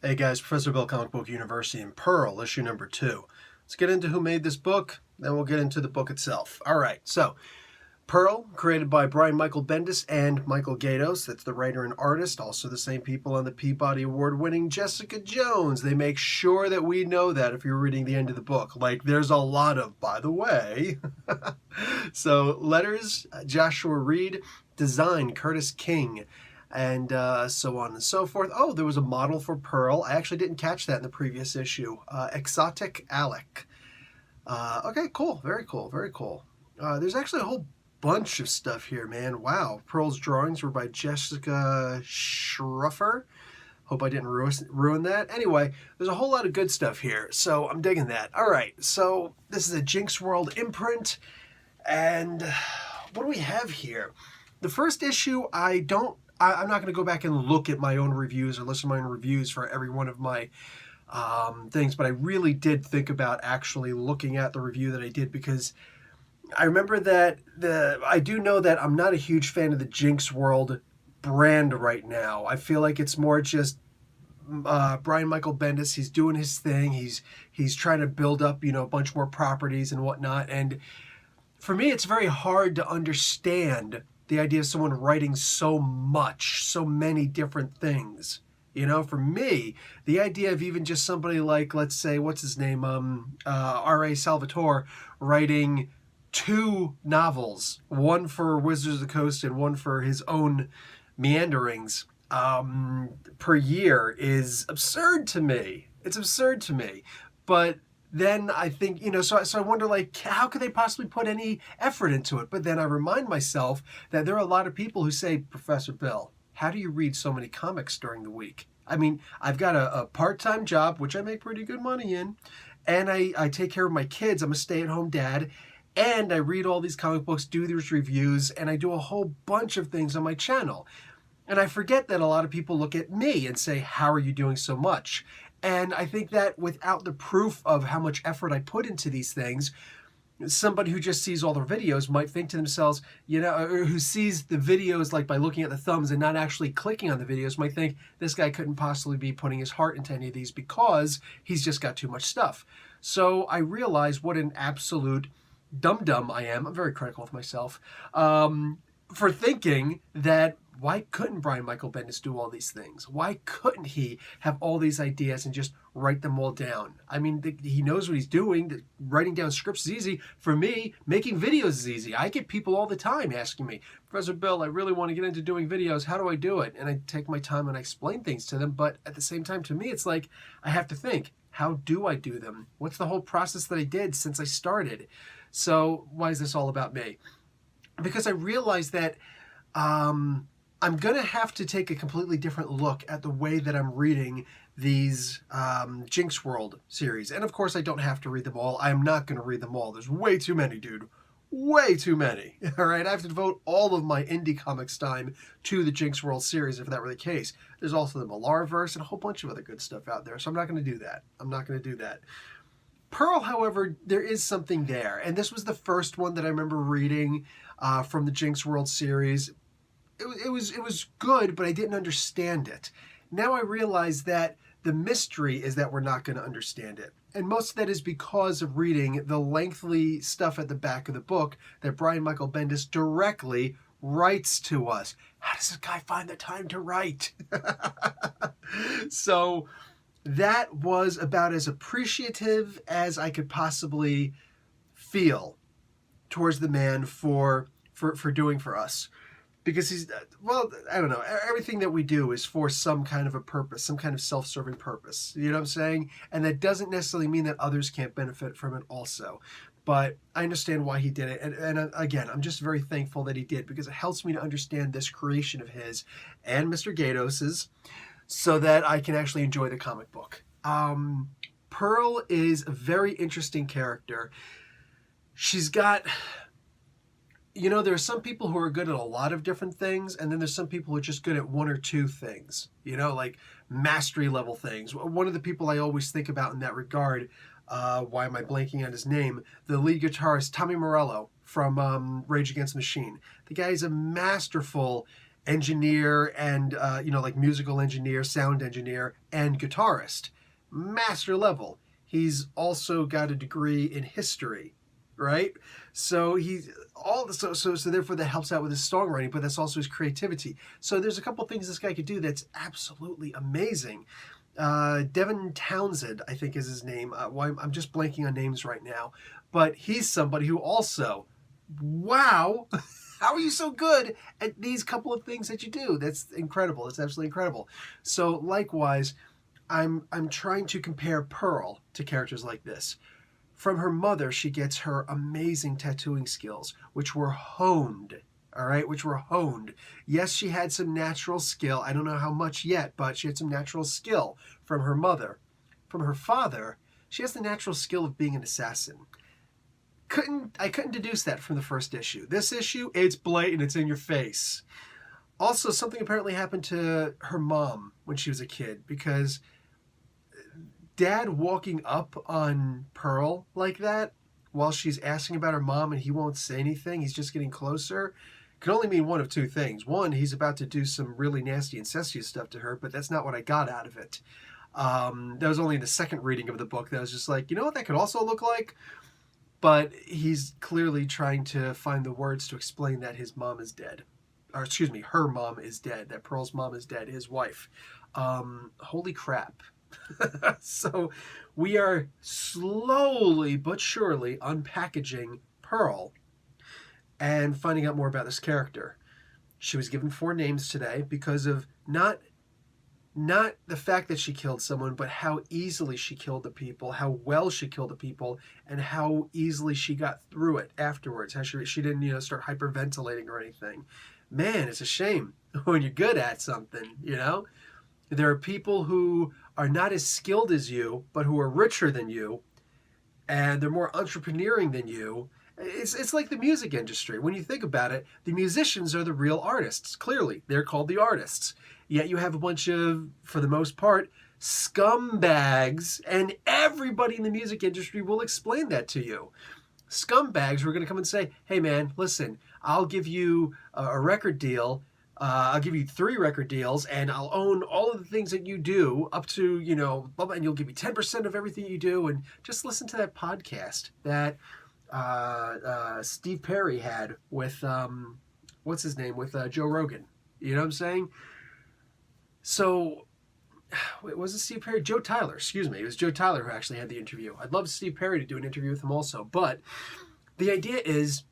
Hey guys, Professor Bill, Comic Book University, and Pearl, issue number 2. Let's get into who made this book, then we'll get into the book itself. Alright, so Pearl, created by Brian Michael Bendis and Michael Gaydos. That's the writer and artist, also the same people on the Peabody Award-winning Jessica Jones. They make sure that we know that if you're reading the end of the book. Like, there's a lot of, by the way. So, letters, Joshua Reed. Design, Curtis King. And so on and so forth. Oh, there was a model for Pearl. I actually didn't catch that in the previous issue. Exotic Alec. Okay, cool. Very cool. Very cool. There's actually a whole bunch of stuff here, man. Wow. Pearl's drawings were by Jessica Schruffer. Hope I didn't ruin that. Anyway, there's a whole lot of good stuff here, so I'm digging that. All right, so this is a Jinx World imprint, and what do we have here? The first issue, I'm not going to go back and look at my own reviews or listen to my own reviews for every one of my things, but I really did think about actually looking at the review that I did, because I remember that I do know that I'm not a huge fan of the Jinx World brand right now. I feel like it's more just Brian Michael Bendis. He's doing his thing. He's trying to build up, a bunch more properties and whatnot. And for me, it's very hard to understand the idea of someone writing so much, so many different things. For me, the idea of even just somebody like, let's say, what's his name, R.A. Salvatore, writing 2 novels, one for Wizards of the Coast and one for his own meanderings per year is absurd to me. It's absurd to me. But then I think, so I wonder, like, how could they possibly put any effort into it? But then I remind myself that there are a lot of people who say, Professor Bill, how do you read so many comics during the week? I mean, I've got a part-time job, which I make pretty good money in, and I take care of my kids. I'm a stay-at-home dad, and I read all these comic books, do these reviews, and I do a whole bunch of things on my channel. And I forget that a lot of people look at me and say, how are you doing so much? And I think that without the proof of how much effort I put into these things, somebody who just sees all the videos might think to themselves, or who sees the videos like by looking at the thumbs and not actually clicking on the videos, might think this guy couldn't possibly be putting his heart into any of these because he's just got too much stuff. So I realize what an absolute dum-dum I am. I'm very critical of myself for thinking that, why couldn't Brian Michael Bendis do all these things? Why couldn't he have all these ideas and just write them all down? I mean, he knows what he's doing. Writing down scripts is easy. For me, making videos is easy. I get people all the time asking me, Professor Bill, I really want to get into doing videos. How do I do it? And I take my time and I explain things to them. But at the same time, to me, it's like I have to think, how do I do them? What's the whole process that I did since I started? So why is this all about me? Because I realized that I'm going to have to take a completely different look at the way that I'm reading these Jinx World series. And of course, I don't have to read them all. I'm not going to read them all. There's way too many, dude. Way too many. All right, I have to devote all of my indie comics time to the Jinx World series if that were the case. There's also the Millarverse and a whole bunch of other good stuff out there. So I'm not going to do that. I'm not going to do that. Pearl, however, there is something there. And this was the first one that I remember reading from the Jinx World series. It was good, but I didn't understand it. Now I realize that the mystery is that we're not going to understand it. And most of that is because of reading the lengthy stuff at the back of the book that Brian Michael Bendis directly writes to us. How does this guy find the time to write? So that was about as appreciative as I could possibly feel towards the man for doing for us. Because he's, well, I don't know, everything that we do is for some kind of a purpose, some kind of self-serving purpose. You know what I'm saying? And that doesn't necessarily mean that others can't benefit from it also. But I understand why he did it. And again, I'm just very thankful that he did, because it helps me to understand this creation of his and Mr. Gaydos's so that I can actually enjoy the comic book. Pearl is a very interesting character. She's got... there are some people who are good at a lot of different things, and then there's some people who are just good at 1 or 2 things, like mastery level things. One of the people I always think about in that regard, why am I blanking on his name? The lead guitarist, Tommy Morello from Rage Against the Machine. The guy is a masterful engineer and, like musical engineer, sound engineer, and guitarist. Master level. He's also got a degree in history, right? So so therefore that helps out with his songwriting, but that's also his creativity. So there's a couple things this guy could do that's absolutely amazing. Devin Townsend, I think is his name. I'm just blanking on names right now, but he's somebody who also, wow, how are you so good at these couple of things that you do? That's incredible. It's absolutely incredible. So likewise, I'm trying to compare Pearl to characters like this. From her mother, she gets her amazing tattooing skills, which were honed. All right, which were honed. Yes, she had some natural skill. I don't know how much yet, but she had some natural skill from her mother. From her father, she has the natural skill of being an assassin. I couldn't deduce that from the first issue. This issue, it's blatant, it's in your face. Also, something apparently happened to her mom when she was a kid, because Dad walking up on Pearl like that while she's asking about her mom and he won't say anything, he's just getting closer, can only mean one of two things. One, he's about to do some really nasty incestuous stuff to her, but that's not what I got out of it. That was only in the second reading of the book that I was just like, you know what that could also look like? But he's clearly trying to find the words to explain that his mom is dead. Or excuse me, her mom is dead. That Pearl's mom is dead, his wife. Holy crap. So we are slowly but surely unpackaging Pearl and finding out more about this character. She was given 4 names today because of not the fact that she killed someone, but how easily she killed the people, how well she killed the people, and how easily she got through it afterwards. How she didn't, start hyperventilating or anything. Man, it's a shame when you're good at something, There are people who are not as skilled as you, but who are richer than you, and they're more entrepreneuring than you. It's like the music industry. When you think about it, the musicians are the real artists. Clearly, they're called the artists. Yet you have a bunch of, for the most part, scumbags, and everybody in the music industry will explain that to you. Scumbags who are going to come and say, hey man, listen, I'll give you a record deal. I'll give you 3 record deals, and I'll own all of the things that you do up to, and you'll give me 10% of everything you do. And just listen to that podcast that Steve Perry had with, what's his name, with Joe Rogan. You know what I'm saying? So, was it Steve Perry? Joe Tyler, excuse me. It was Joe Tyler who actually had the interview. I'd love Steve Perry to do an interview with him also. But the idea is,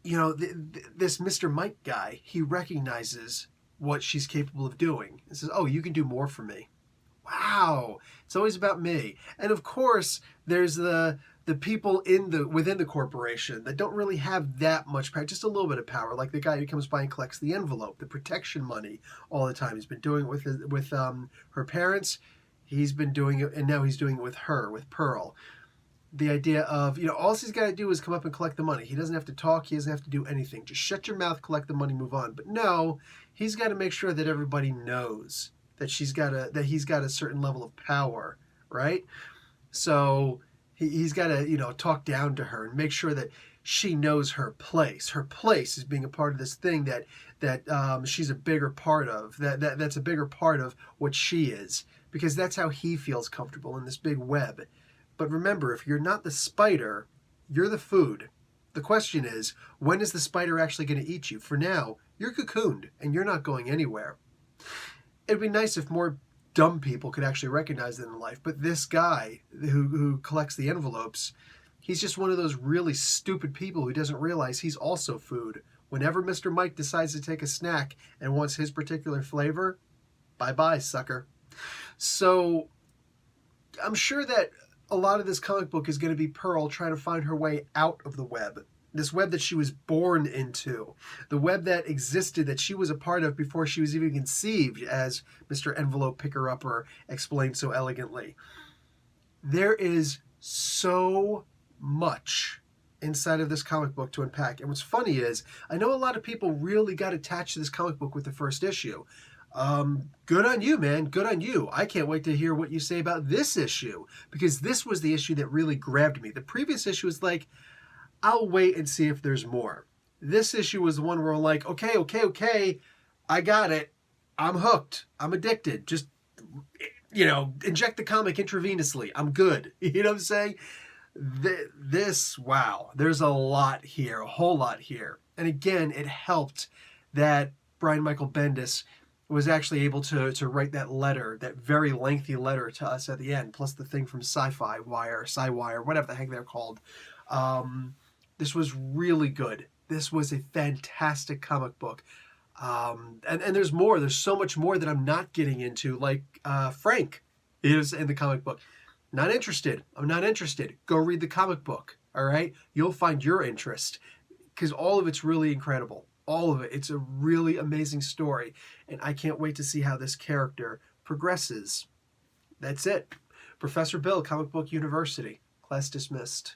this Mr. Mike guy, he recognizes what she's capable of doing and says, oh, you can do more for me. Wow. It's always about me. And of course, there's the people within the corporation that don't really have that much power, just a little bit of power, like the guy who comes by and collects the envelope, the protection money all the time. He's been doing it with her parents. He's been doing it, and now he's doing it with her, with Pearl. The idea of, all he's got to do is come up and collect the money. He doesn't have to talk. He doesn't have to do anything. Just shut your mouth, collect the money, move on. But no, he's got to make sure that everybody knows that he's got a certain level of power, right? So he's got to, talk down to her and make sure that she knows her place. Her place is being a part of this thing that she's a bigger part of. That's a bigger part of what she is, because that's how he feels comfortable in this big web. But remember, if you're not the spider, you're the food. The question is, when is the spider actually going to eat you? For now, you're cocooned and you're not going anywhere. It'd be nice if more dumb people could actually recognize that in life. But this guy who collects the envelopes, he's just one of those really stupid people who doesn't realize he's also food. Whenever Mr. Mike decides to take a snack and wants his particular flavor, bye-bye, sucker. So I'm sure that a lot of this comic book is going to be Pearl trying to find her way out of the web. This web that she was born into. The web that existed, that she was a part of before she was even conceived, as Mr. Envelope Picker-Upper explained so elegantly. There is so much inside of this comic book to unpack. And what's funny is, I know a lot of people really got attached to this comic book with the first issue. Good on you, man. Good on you. I can't wait to hear what you say about this issue, because this was the issue that really grabbed me. The previous issue was like, I'll wait and see if there's more. This issue was the one where I'm like, okay, I got it. I'm hooked. I'm addicted. Just, inject the comic intravenously. I'm good. You know what I'm saying? Wow, there's a lot here, a whole lot here. And again, it helped that Brian Michael Bendis was actually able to write that letter, that very lengthy letter to us at the end, plus the thing from Sci-Fi Wire, Sci-Wire, whatever the heck they're called. This was really good. This was a fantastic comic book. And there's more. There's so much more that I'm not getting into, like Frank is in the comic book. Not interested. I'm not interested. Go read the comic book, all right? You'll find your interest, because all of it's really incredible. All of it. It's a really amazing story, and I can't wait to see how this character progresses. That's it. Professor Bill, Comic Book University. Class dismissed.